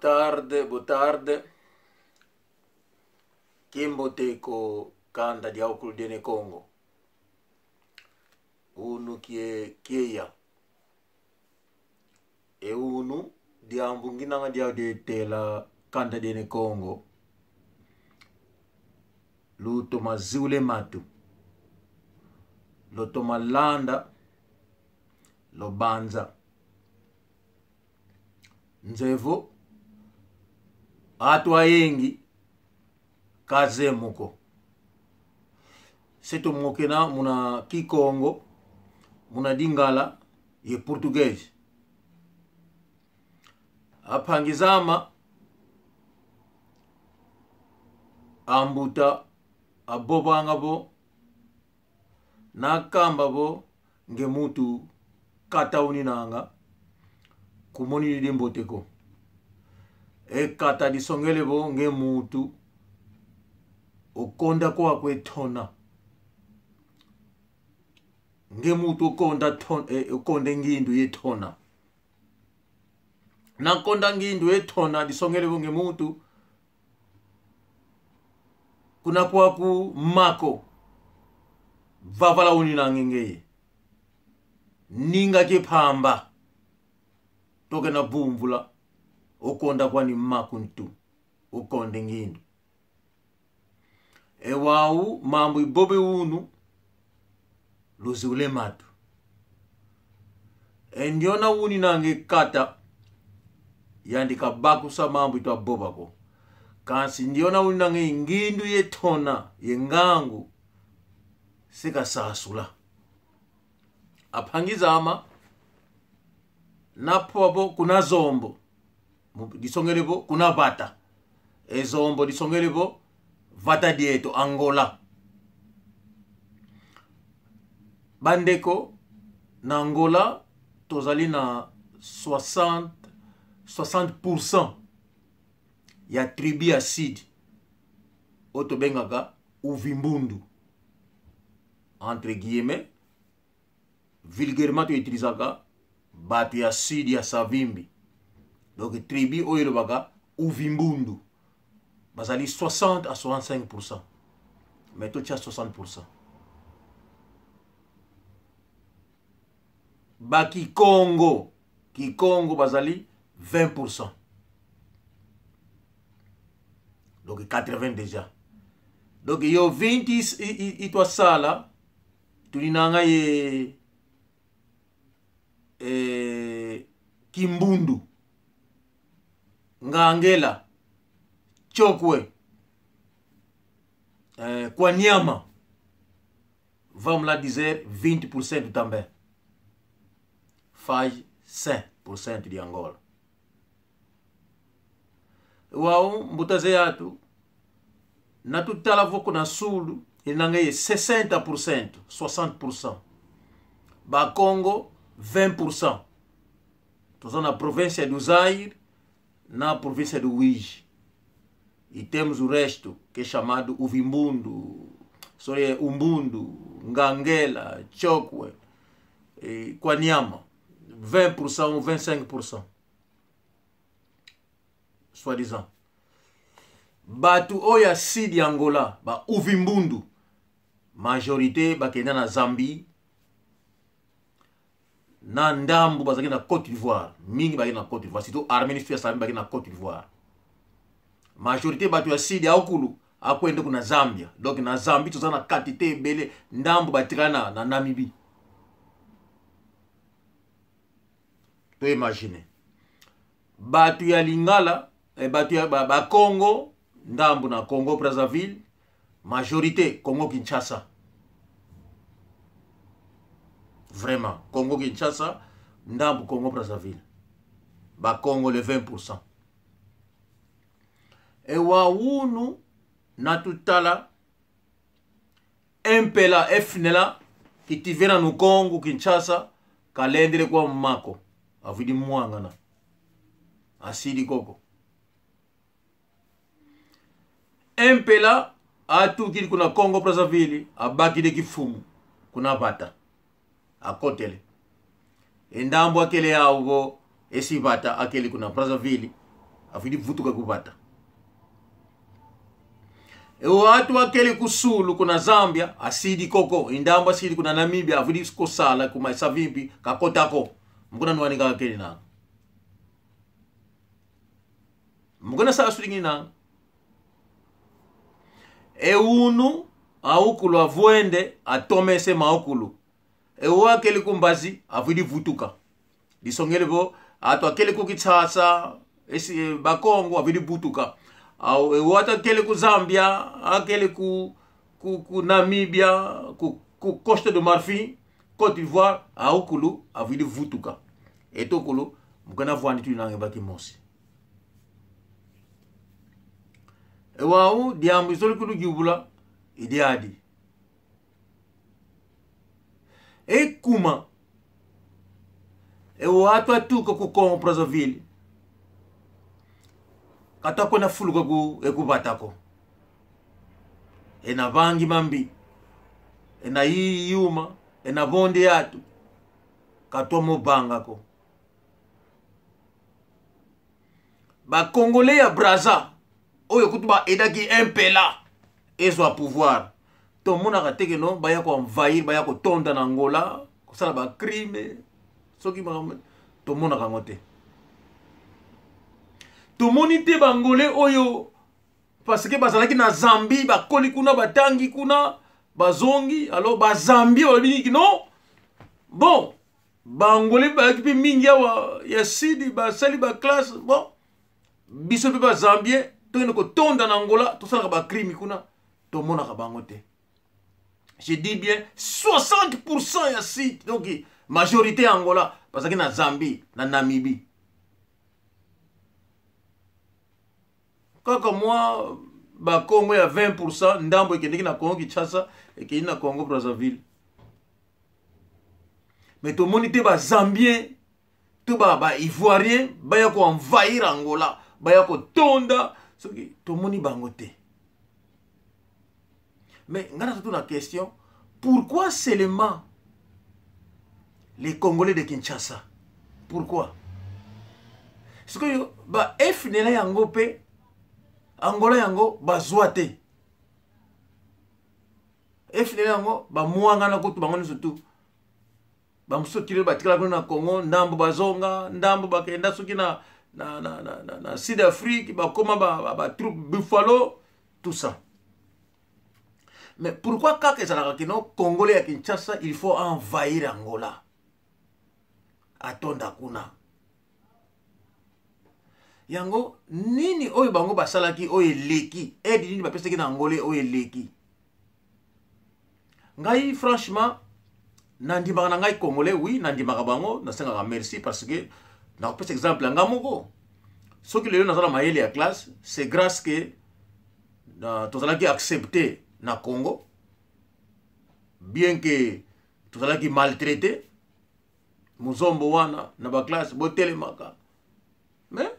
Boa tarde. Kimbo teko kanda dia okul dene Congo. Unu kia. E unu dia ambungina nga dia de tela kanda dene Congo. Luto mazule matu. Loto malanda. Lo banza. Nzevo. Atwa yengi. Kaze muko. Seto mokena muna Kikongo. Muna Dingala. Ye Português. Apangizama. Ambuta. Abobanga bo. Nakamba bo. Nge mutu. Kata uninanga. Kumoni dimboteko. E kata disongele bo nge mutu. Okonda kwa kwe tona. Nge mutu okonda ngindu ye tona. Na konda ngindu ye tona disongele bo nge mutu. Kuna kwa ku mako. Vavala uninanga ngeye. Ninga ke pamba. Toke na bumvula. Okonda kwa ni makuntu. Okonde ngindu. E wau mambu ibobe unu. Luzi ule matu. E ndiona uni nange kata. Yandika baku sa mambu ito abobako. Kansi ndiona uni nange ngindu ye tona. Ye ngangu. Sika sasula. Apangizama. Napo kuna zombo. Disongelebo kuna vata. E zombo disongelebo vata dieto Angola. Bandeko na Angola tozali na 60% ya tribu acide otobengaka uvimbundu entre guillemets vulgairement to utilisaka batu ya sud ya Savimbi. Donc tribu oyo baga uvimbundu. Bazali 60 à 65%. Mais tout tient 60%. Ba Kikongo bazali 20%. Donc 80 déjà. Donc yo 20 itwa sala tulinanga ye Kimbundu, Ngangela, Chokwe, Kwanyama, vamos lá dizer 20% também. Faz 100% de Angola. Uau, mbutazeatu, na tutala voko na sulu, inangaye 60%, 60%. Ba Congo, 20%. Todos na província do Zaire, na província do Uige. E temos o resto, que é chamado Uvimbundu, Umbundu, Ngangela, Chokwe, Kwanyama. 20% ou 25%. Soi-disant. Batu oya sidi Angola, ba Uvimbundu. Majorité, bakenda na Zambie. Na ndambu bazaki na Côte d'Ivoire. Mingi baki na Côte d'Ivoire. Surtout Arménie fia sami baki na Côte d'Ivoire. Majorité batu ya sidi aukulu akwende kuna Zambia. Donc na Zambie toza na quantité bele ndambu batikana na Namibie. To imagine. Batu ya Lingala, batu ya ba Congo, ndambu na Congo Brazzaville, majorité Congo Kinshasa. Vraiment, Congo Kinshasa, ndambu Congo Brazzaville. Ba Congo le 20%. E waunu na tutala empela efnela kitivena no Congo Kinshasa kalendele kwa mmako. Avidi mwangana. Asidi koko. Empela atu kili kuna Congo Brazzaville abaki de kifumu kuna bata. Akotele. Endambo akele yaugo esibata akele kuna Brazzaville avidi vutuka kubata. Watu wakeli kusulu kuna Zambia asidi koko indamba asidi kuna Namibia avidi kosala kuma savimpi kakotako mkuna nwani kakeli na mkuna saa sulingi na unu aukulu avuende atomese maukulu wakeli kumbazi avidi vutuka disongele bo ato akeli kukitsasa esi bakongo avidi vutuka au wata kele ku Zambia akele ku Namibia ku Costa de Marfim Côte d'Ivoire au kulu avidi vutuka eto kulu mukana vwani tu nange baki mosi wau diambu zoli kulu gibula idiadi kuma watu atuka ku Congo Brazzaville katako na fuluka ku ekubatako ena vangi mambi ena yuma ena bonde yatu katomo bangako ba Congolais ya Brazza oyo kutuba edaki impela ezo a pouvoir to mona kateke no baya ko envahir baya ko tonda na Angola ko sala ba crime soki ma to mona kangote to monite bangolais oyo parce que bazalaki na Zambie bakoli kuna batangi kuna bazongi alors ba Zambie olabiki no bon bangolais ba ekipe mingi ya sidi ba sali ba classe bon biso pe ba Zambie to ne ko tonda na Angola to sala ba crime kuna to mona ka bangote je dis bien 60% ya sidi donc majorité Angola parce que na Zambie na Namibie kaka moi ba Congo ya 20% ndambo ekendeki na Congo Kinshasa ekendeki na Congo Brazzaville mais to monite ba Zambien to ba Ivoirien baya ko envahir Angola baya ko tonda soki to moni bango te mais ngana surtout la question pourquoi seulement les Congolais de Kinshasa pourquoi parce que ba FNL yango pe Angola yango bazwa te FNL yango ba muanga na kutu bango surtout ba musokile batikala kuna na Congo ndambo bazonga ndambo bakenda soki na Sud Afrique ba koma ba troupe Buffalo tout ça mais pourquoi kaka ezalaka kino Congolais ya Kinshasa il faut envahir Angola atonda kuna yango nini oyo bango basalaki oyo eleki edi nini bapesaki na Angolais oyo eleki ngai franchement nandimaka na ngai Congolais oui nandimaka bango nasengaka merci parce que na kopesa exemple nga moko soki lelo nazala mayele ya classe c'est grâce que tozalaki accepté na Congo bien que tozalaki maltraité muzombo wana na ba classe botelemaka mais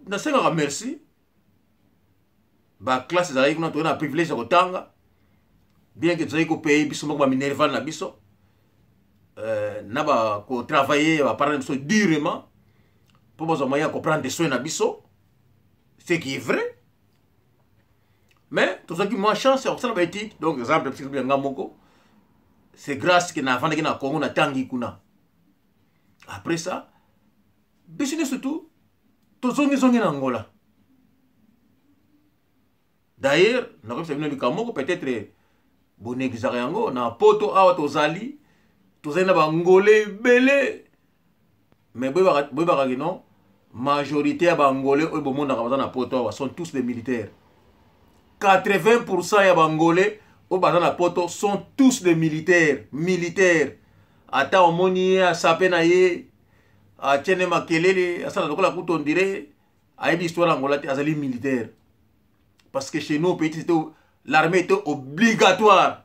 nasengaka merci ba classe ezalaki kuna toyena privilège ya kotanga bien que tozalaki kopeye biso moko baminerval na biso na bakotravailler baparent na biso durement mpo bazwa moyen ya koprendre soin na biso ce qui est vrai mais tozalaki mwa chance ya kosala baétude donc exemple nga moko c'est grâce que navandaki na Congo natangi kuna après ça biso ne surtout tozongi na Angola d'ailleurs nakopesa bino likambo moko peut-être bonegizaka yango na poto awa tozali na bangolais belé mais boyebaka kino majorité ya bangolais oyo bomonaka baza na poto awa sont tous des militaires 80% ya bangolais oyo baza na poto sont tous des militaires ata omoni ye asape na ye atiene makelele asala lokola kuto ndire ayebi histoire Angola te azali militaire parce que chez nous au pays l'armée était obligatoire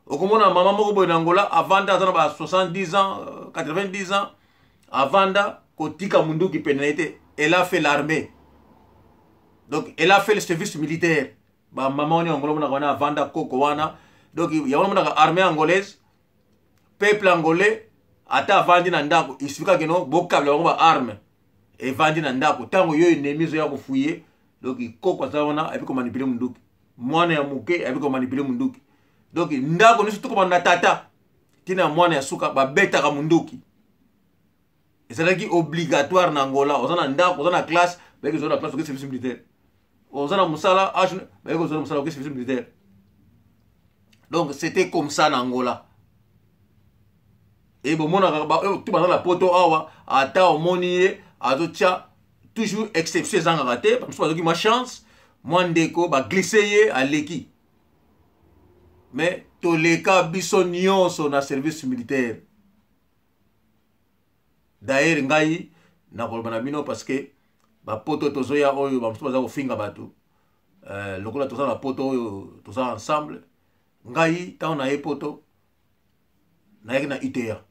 okomona mama moko boye na Angola avanda azana ba 70 ans 90 ans avanda kotika munduki penalité elle a fait l'armée donc elle a fait le service militaire ba mama oni Angola mona wana avanda koko wana donc ya wana mona armée angolaise peuple angolais ata avandi na ndako isifika kino bokabla bango ba arme evandi na ndako tango yo ennemi zo ya kofuye donc ikoko aza wana ayebi komanipule munduki mwana ya moke ayebi komanipule munduki donc ndako nyonso tokomana na tata tina mwana ya suka babetaka munduki ezalaki obligatoire na Angola oza na ndako oza na classe bayeki oza na classe oke service militaire oza na mosala bayeki oza na mosala oke service militaire donc c'était comme ça na Angola et bon tout baza na poto awa ata omoni ye azotia toujours exception ezangaka te parce que bazoki ma chance mwa ndeko baglisse ye aleki mais toleka biso nyonso na service militaire d'ailleurs ngai nakoloba na bino parce que bapoto tozoya oyo bamosusu baza kofinga bato lokola toza na poto oyo toza ensemble ngai ntango naye poto nayaki na ITA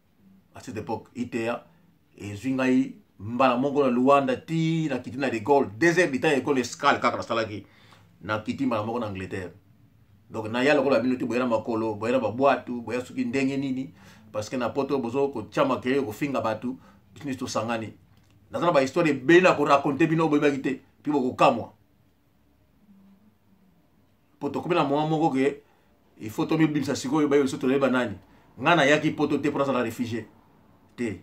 à cette époque ITA ezwi ngai mbala moko na Luanda ti na kiti na l'école 2 heures d'ITA école escale kaka nasalaki na kiti mbala moko na Angleterre donc naya lokola bino ti boya na makolo boya na babwatu boya soki ndenge nini parce que na poto bozo kotia makele kofinga bato business tosangani naza na bahistoire ebele na koraconte bino boyebaki te mpi bokokamwa po tokomi na mwa moko ke il faut tomibimisa sikoyo bayo biso toyeba nani nga nayaki poto te mpo nazala réfugié te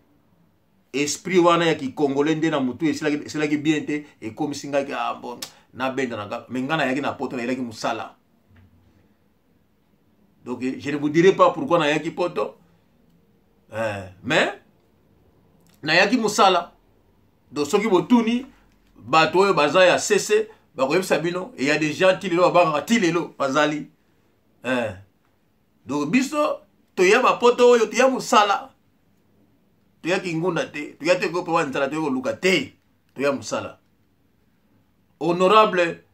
esprit wana ya kikongole nde na mutu esilaki bien te ekomisi ngaki bon nabenda na kaka mais nga nayaki na poto nayelaki mosala donc je ne vous dirai pas pourquoi nayaki poto mais nayaki mosala donc soki botuni bato oyo baza ya cc bakoyebisa bino e ya des gens ti lelo babangaka ti lelo bazali donc biso toya bapoto oyo toya mosala toya kingunda te toya te ko pa nzala toya koluka te toya mosala honorable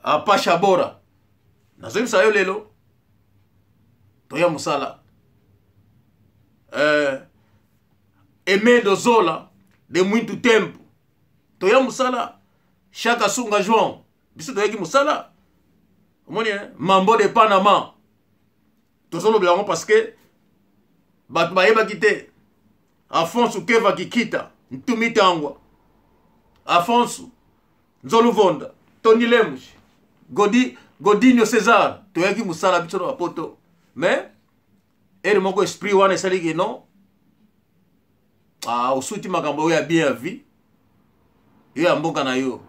Apasha Bora nazoyebisa yo lelo toya mosala Aimé Dozola de Mwintu Tempo toya musala Chaka Sunga João biso toyaki musala omoni Mambo de Panama tozolo blango parce que bato bayebaki te Afonso Keva Kikita Ntumi Tangwa Afonso Nzolu Vonda Tony Lemushi Godinho César toyaki musala biso na poto mais ere moko esprit wana esaliki non osuti makambo oyo ya bien ya vie yo ya mboka na yo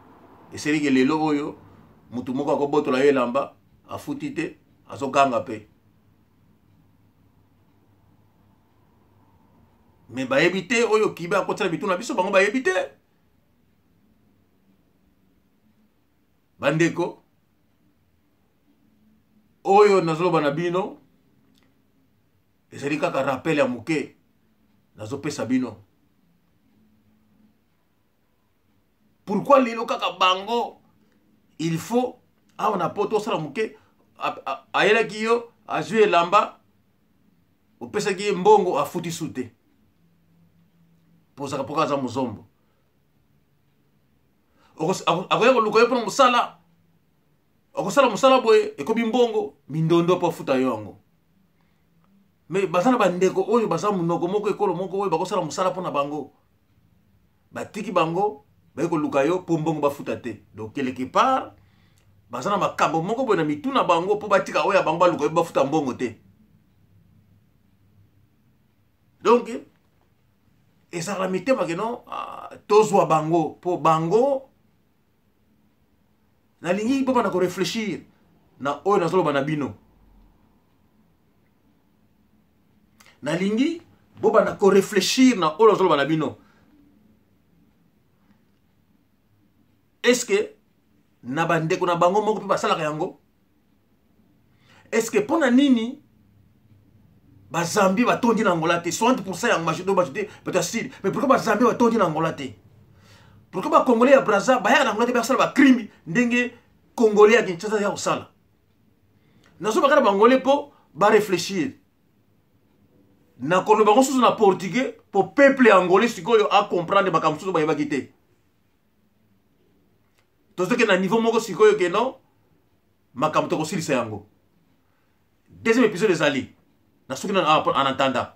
eseliki lelo oyo mutu moko akobotola yo elamba afuti te azoganga pe me bayebi te oyo kibe akotala bitu na biso bango bayebi te bandeko oyo nazoloba na bino ezali kaka rappel ya moke nazopesa bino pourquoi lelo kaka bango il faut awa na poto osala moke ayelaki yo azwi elamba opesaki ye mbongo afuti su te pozaka poka aza mozombo akoya koluka yo mpona mosala okosala mosala boye ekomi mbongo mindondo mpo afuta yo yango mais baza na bandeko oyo baza munoko moko ekolo moko oyo bakosala mosala mpona bango batiki bango baye koluka yo mpo mbongo bafuta te donc quelque part baza na makambo moko boye na mitu na bango mpo batika oyo ya bango baluka yo bafuta mbongo te donc ezalaka mitema keno tozwa bango mpo bango nalingi mpo bana korefléchir na oyo nazoloba na bino nalingi boba na ko réfléchir na oyo nazoloba na bino est-ce que na bandeko na bango moko mpe basalaka yango est-ce que mpona nini bazambi batondi na Angola te 60% ya majorité bato ya sud mais pourquoi bazambi batondi na Angola te pourquoi bakongolais ya Brazza bayaka na Angola te basala bacrime ndenge congolais ya Kinshasa ya kosala nazobaka na bangolais mpo baréfléchir na koloba ngo susu na portugais pour peuple angolais sikoyo a comprendre makambo susu bayebaki te tozoke na niveau moko sikoyo ke non makambo tokosilisa yango deuxième épisode ezali na soki en attendant